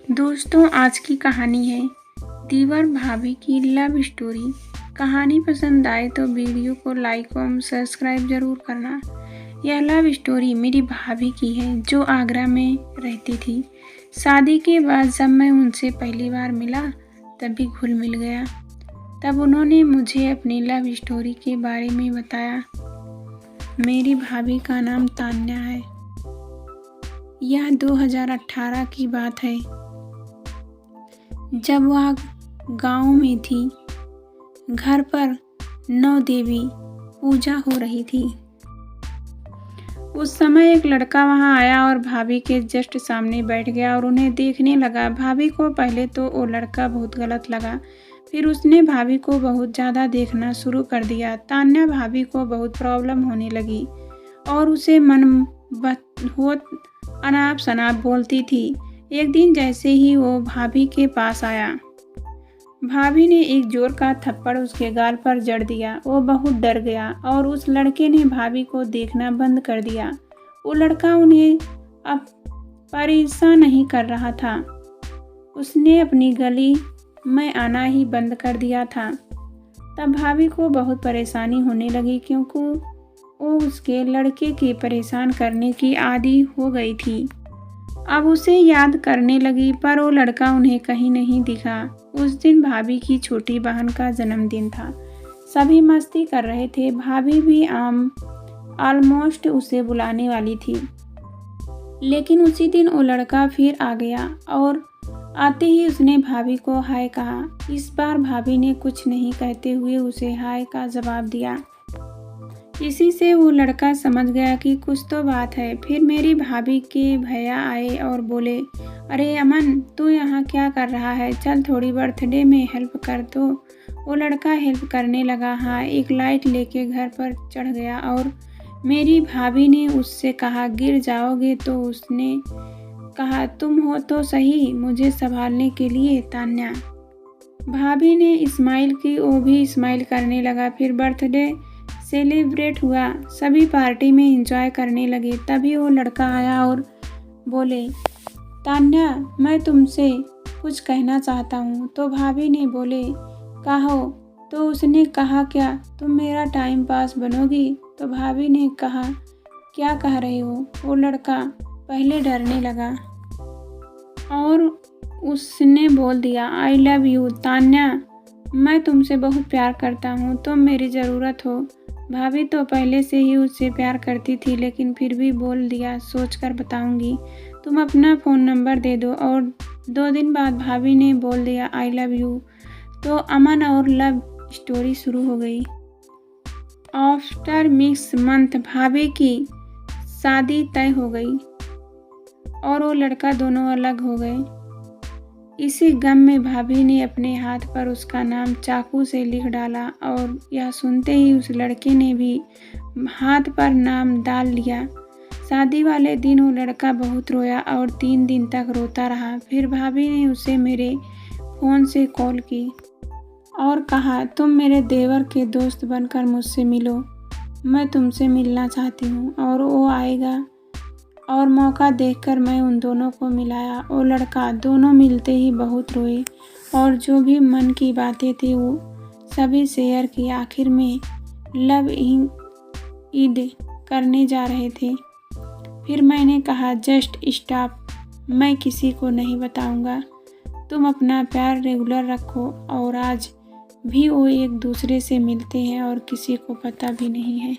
दोस्तों, आज की कहानी है दीवर भाभी की लव स्टोरी। कहानी पसंद आए तो वीडियो को लाइक और सब्सक्राइब जरूर करना। यह लव स्टोरी मेरी भाभी की है जो आगरा में रहती थी। शादी के बाद जब मैं उनसे पहली बार मिला तब भी घुल मिल गया। तब उन्होंने मुझे अपनी लव स्टोरी के बारे में बताया। मेरी भाभी का नाम तान्या है। यह 2018 की बात है, जब वह गांव में थी। घर पर 9 देवी पूजा हो रही थी। उस समय एक लड़का वहां आया और भाभी के जस्ट सामने बैठ गया और उन्हें देखने लगा। भाभी को पहले तो वो लड़का बहुत गलत लगा, फिर उसने भाभी को बहुत ज़्यादा देखना शुरू कर दिया। तान्या भाभी को बहुत प्रॉब्लम होने लगी और उसे मन बहुत अनाप शनाप बोलती थी। एक दिन जैसे ही वो भाभी के पास आया, भाभी ने एक जोर का थप्पड़ उसके गाल पर जड़ दिया। वो बहुत डर गया और उस लड़के ने भाभी को देखना बंद कर दिया। वो लड़का उन्हें अब परेशान नहीं कर रहा था। उसने अपनी गली में आना ही बंद कर दिया था। तब भाभी को बहुत परेशानी होने लगी क्योंकि वो उसके लड़के के परेशान करने की आदी हो गई थी। अब उसे याद करने लगी, पर वो लड़का उन्हें कहीं नहीं दिखा। उस दिन भाभी की छोटी बहन का जन्मदिन था। सभी मस्ती कर रहे थे। भाभी भी ऑलमोस्ट उसे बुलाने वाली थी, लेकिन उसी दिन वो लड़का फिर आ गया और आते ही उसने भाभी को हाय कहा। इस बार भाभी ने कुछ नहीं कहते हुए उसे हाय का जवाब दिया। इसी से वो लड़का समझ गया कि कुछ तो बात है। फिर मेरी भाभी के भैया आए और बोले, अरे अमन, तू यहाँ क्या कर रहा है? चल थोड़ी बर्थडे में हेल्प कर। तो वो लड़का हेल्प करने लगा। हाँ, एक लाइट लेके घर पर चढ़ गया और मेरी भाभी ने उससे कहा, गिर जाओगे? तो उसने कहा, तुम हो तो सही मुझे संभालने के लिए तान्या। भाभी ने स्माइल की, वो भी स्माइल करने लगा। फिर बर्थडे सेलिब्रेट हुआ। सभी पार्टी में एंजॉय करने लगे। तभी वो लड़का आया और बोले, तान्या, मैं तुमसे कुछ कहना चाहता हूँ। तो भाभी ने बोले, कहो। तो उसने कहा, क्या तुम मेरा टाइम पास बनोगी? तो भाभी ने कहा, क्या कह रहे हो? वो लड़का पहले डरने लगा और उसने बोल दिया, आई लव यू तान्या, मैं तुमसे बहुत प्यार करता हूँ, तुम मेरी ज़रूरत हो। भाभी तो पहले से ही उससे प्यार करती थी, लेकिन फिर भी बोल दिया, सोचकर बताऊंगी, तुम अपना फ़ोन नंबर दे दो। और 2 दिन बाद भाभी ने बोल दिया, आई लव यू। तो अमन और लव स्टोरी शुरू हो गई। आफ्टर मिक्स मंथ भाभी की शादी तय हो गई और वो लड़का दोनों अलग हो गए। इसी गम में भाभी ने अपने हाथ पर उसका नाम चाकू से लिख डाला और यह सुनते ही उस लड़के ने भी हाथ पर नाम डाल लिया। शादी वाले दिन वो लड़का बहुत रोया और 3 दिन तक रोता रहा। फिर भाभी ने उसे मेरे फ़ोन से कॉल की और कहा, तुम मेरे देवर के दोस्त बनकर मुझसे मिलो, मैं तुमसे मिलना चाहती हूँ। और वो आएगा और मौका देखकर मैं उन दोनों को मिलाया। वो लड़का दोनों मिलते ही बहुत रोए और जो भी मन की बातें थी वो सभी शेयर की। आखिर में लव ईद करने जा रहे थे। फिर मैंने कहा, जस्ट स्टॉप, मैं किसी को नहीं बताऊंगा, तुम अपना प्यार रेगुलर रखो। और आज भी वो एक दूसरे से मिलते हैं और किसी को पता भी नहीं है।